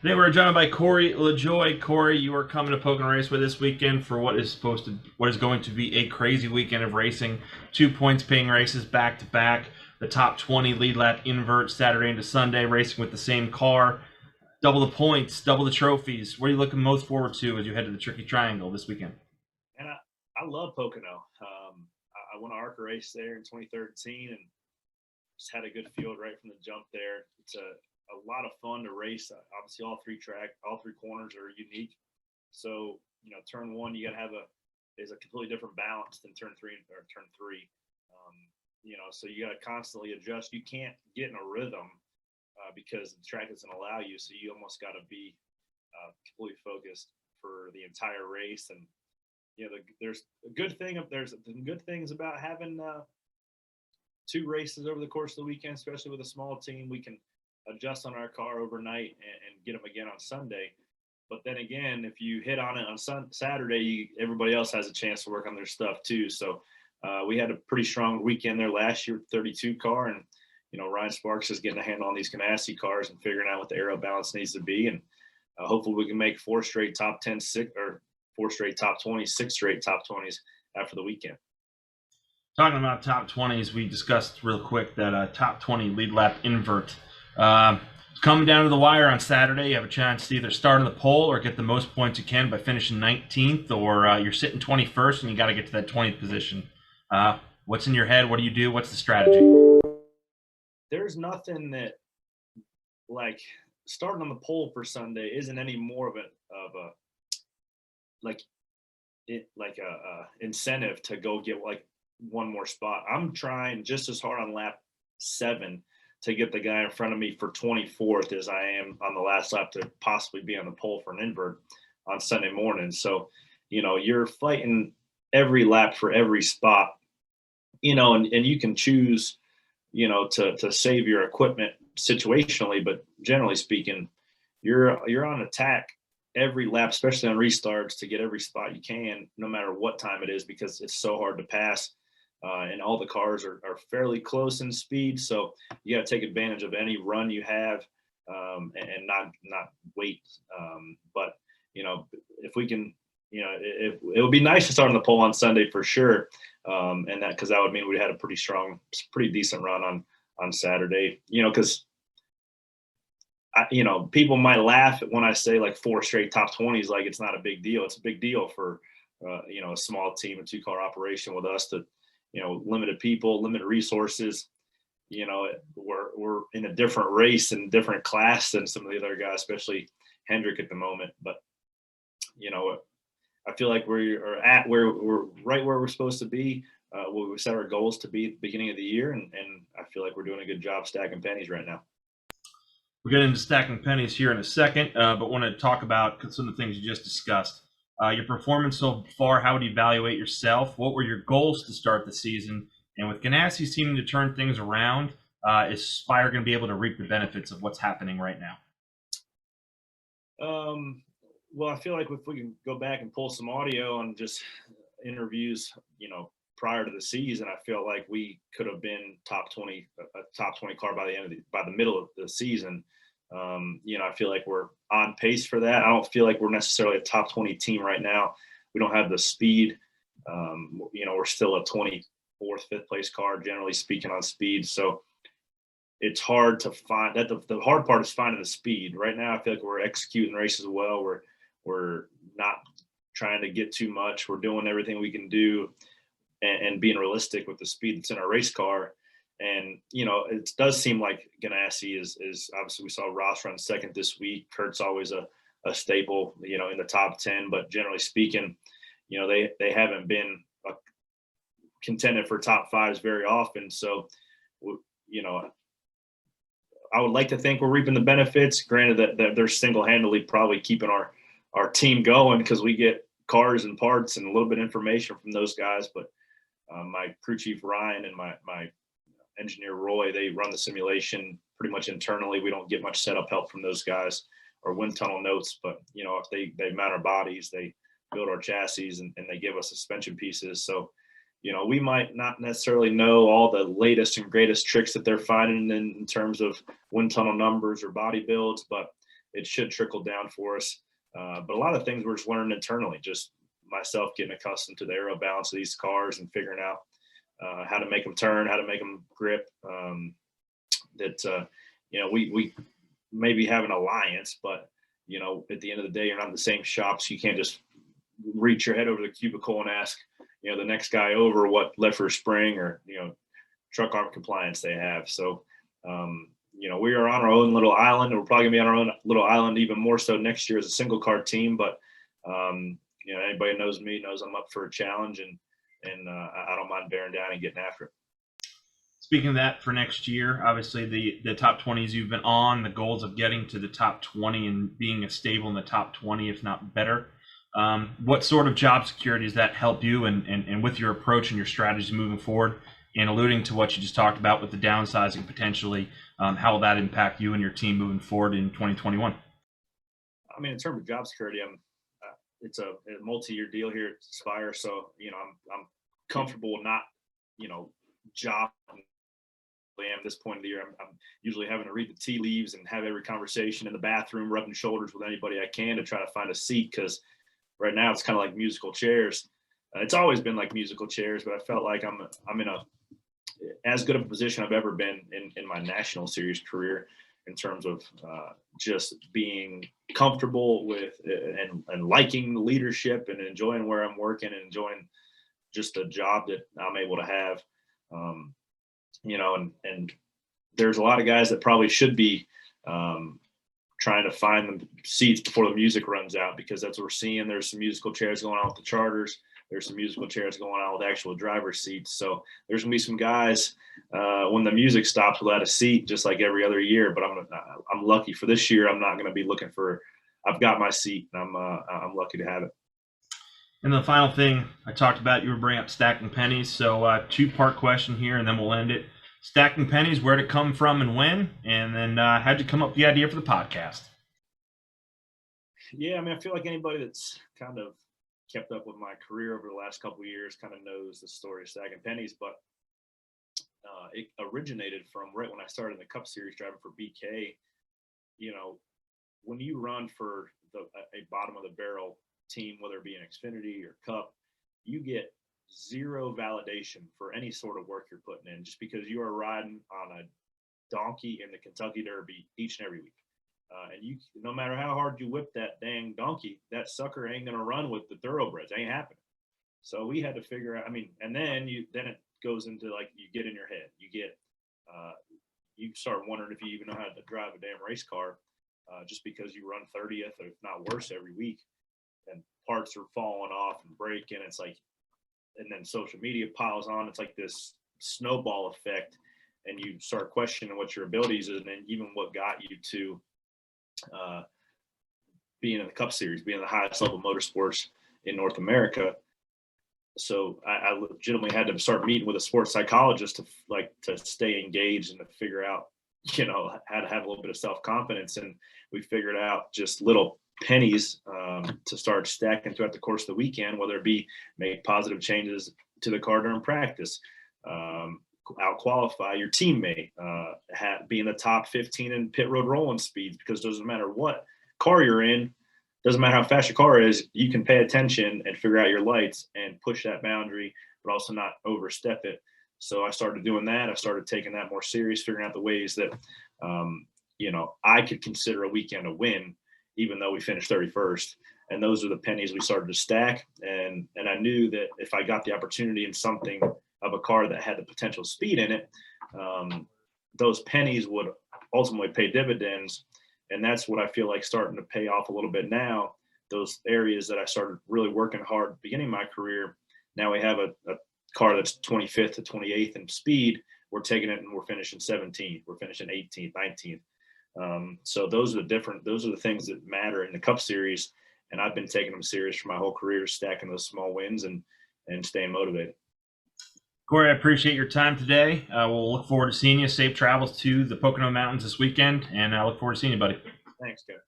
Today we're joined by Corey LaJoie. Corey, you are coming to Pocono Raceway this weekend for what is going to be a crazy weekend of racing. 2 points paying races back to back. The top 20 lead lap invert Saturday into Sunday, racing with the same car. Double the points, double the trophies. What are you looking most forward to as you head to the Tricky Triangle this weekend? And I love Pocono. I won an ARCA race there in 2013 and just had a good field right from the jump there. It's a lot of fun to race. Obviously, all three corners are unique. So, turn one, you got to have is a completely different balance than turn three. So you got to constantly adjust. You can't get in a rhythm because the track doesn't allow you. So you almost got to be completely focused for the entire race. And there's some good things about having two races over the course of the weekend, especially with a small team. We can adjust on our car overnight and get them again on Sunday. But then again, if you hit on it on Saturday, everybody else has a chance to work on their stuff too. So we had a pretty strong weekend there last year with 32 car, and Ryan Sparks is getting a handle on these Ganassi cars and figuring out what the aero balance needs to be, and hopefully we can make 4 straight top 10, 4 straight top 20s, 6 straight top 20s after the weekend. Talking about top 20s, we discussed real quick that top 20 lead lap invert. Coming down to the wire on Saturday, you have a chance to either start on the pole or get the most points you can by finishing 19th, or you're sitting 21st and you got to get to that 20th position. What's in your head? What do you do? What's the strategy? There's nothing that, like, starting on the pole for Sunday isn't any more of a incentive to go get like one more spot. I'm trying just as hard on lap 7 to get the guy in front of me for 24th as I am on the last lap to possibly be on the pole for an invert on Sunday morning. So, you're fighting every lap for every spot, and you can choose, to save your equipment situationally, but generally speaking, you're on attack every lap, especially on restarts, to get every spot you can, no matter what time it is, because it's so hard to pass. And all the cars are fairly close in speed. So you got to take advantage of any run you have and not wait. But, if we can, it would be nice to start on the pole on Sunday for sure. And because that would mean we had a pretty decent run on Saturday, because people might laugh when I say like 4 straight top 20s, like it's not a big deal. It's a big deal for, a small team, a 2-car operation with us to, limited people, limited resources. We're in a different race and different class than some of the other guys, especially Hendrick at the moment. But, I feel like we're right where we're supposed to be. We set our goals to be at the beginning of the year, and I feel like we're doing a good job stacking pennies right now. We'll get into stacking pennies here in a second, but want to talk about some of the things you just discussed. Your performance so far, how would you evaluate yourself? What were your goals to start the season? And with Ganassi seeming to turn things around, is Spire going to be able to reap the benefits of what's happening right now? Well, I feel like if we can go back and pull some audio on just interviews, prior to the season, I feel like we could have been a top 20 car by the middle of the season. I feel like we're on pace for that. I don't feel like we're necessarily a top 20 team right now. We don't have the speed. We're still a 24th, 5th place car, generally speaking, on speed. So it's hard to find that. The hard part is finding the speed. Right now, I feel like we're executing races well. We're not trying to get too much. We're doing everything we can do and being realistic with the speed that's in our race car. And, it does seem like Ganassi is obviously, we saw Ross run second this week. Kurt's always a staple, in the top 10, but generally speaking, they haven't been contended for top 5s very often. So, I would like to think we're reaping the benefits. Granted that they're single-handedly probably keeping our team going because we get cars and parts and a little bit of information from those guys. But my crew chief Ryan and my engineer Roy, they run the simulation pretty much internally. We don't get much setup help from those guys or wind tunnel notes. But if they mount our bodies, they build our chassis and they give us suspension pieces. So we might not necessarily know all the latest and greatest tricks that they're finding in terms of wind tunnel numbers or body builds, but it should trickle down for us. But a lot of things we're just learning internally, just myself getting accustomed to the aero balance of these cars and figuring out how to make them turn, how to make them grip. We maybe have an alliance, but at the end of the day, you're not in the same shops. You can't just reach your head over the cubicle and ask, the next guy over what left for spring or, truck arm compliance they have. So, we are on our own little island, and we're probably gonna be on our own little island even more so next year as a single car team. But, anybody who knows me knows I'm up for a challenge, and I don't mind bearing down and getting after it. Speaking of that, for next year, obviously the top 20s you've been on, the goals of getting to the top 20 and being a stable in the top 20, if not better. What sort of job security does that help you and with your approach and your strategies moving forward? And alluding to what you just talked about with the downsizing potentially, how will that impact you and your team moving forward in 2021? I mean, in terms of job security, it's a multi-year deal here at Spire, so I'm comfortable not job. I am at this point of the year. I'm usually having to read the tea leaves and have every conversation in the bathroom, rubbing shoulders with anybody I can to try to find a seat, because right now it's kind of like musical chairs. It's always been like musical chairs, but I felt like I'm in as good of a position I've ever been in my national series career in terms of just being comfortable with and liking the leadership and enjoying where I'm working and enjoying just the job that I'm able to have. And there's a lot of guys that probably should be trying to find them seats before the music runs out, because that's what we're seeing. There's some musical chairs going on with the charters. There's some musical chairs going on with actual driver's seats. So there's gonna be some guys when the music stops without a seat, just like every other year. But I'm lucky for this year. I'm not gonna be looking for. I've got my seat, and I'm lucky to have it. And the final thing I talked about, you were bringing up stacking pennies. So two-part question here, and then we'll end it. Stacking pennies, where'd it come from and when? And then how'd you come up with the idea for the podcast? Yeah, I mean, I feel like anybody that's kind of kept up with my career over the last couple of years kind of knows the story of stacking pennies. But it originated from right when I started in the Cup Series driving for BK. When you run for a bottom of the barrel team, whether it be an Xfinity or Cup, you get zero validation for any sort of work you're putting in, just because you are riding on a donkey in the Kentucky Derby each and every week. And no matter how hard you whip that dang donkey, that sucker ain't gonna run with the thoroughbreds. It ain't happening. So we had to figure out. I mean, and then it goes into, like, you get in your head. You start wondering if you even know how to drive a damn race car, just because you run 30th or if not worse every week, and parts are falling off and breaking. It's like, and then social media piles on. It's like this snowball effect, and you start questioning what your abilities is, and then even what got you to being in the Cup Series, being the highest level of motorsports in North America. So I legitimately had to start meeting with a sports psychologist to stay engaged and to figure out, how to have a little bit of self-confidence. And we figured out just little pennies to start stacking throughout the course of the weekend, whether it be make positive changes to the car during practice, out qualify your teammate, be in the top 15 in pit road rolling speeds, because it doesn't matter what car you're in, doesn't matter how fast your car is, you can pay attention and figure out your lights and push that boundary, but also not overstep it. So I started doing that. I started taking that more serious, figuring out the ways that, I could consider a weekend a win, even though we finished 31st. And those are the pennies we started to stack. And I knew that if I got the opportunity in something of a car that had the potential speed in it, those pennies would ultimately pay dividends. And that's what I feel like starting to pay off a little bit now. Those areas that I started really working hard at the beginning of my career, now we have a car that's 25th to 28th in speed. We're taking it and we're finishing 17th. We're finishing 18th, 19th. So those are the things that matter in the Cup Series. And I've been taking them serious for my whole career, stacking those small wins and staying motivated. Corey, I appreciate your time today. We'll look forward to seeing you. Safe travels to the Pocono Mountains this weekend, and I look forward to seeing you, buddy. Thanks, Kevin.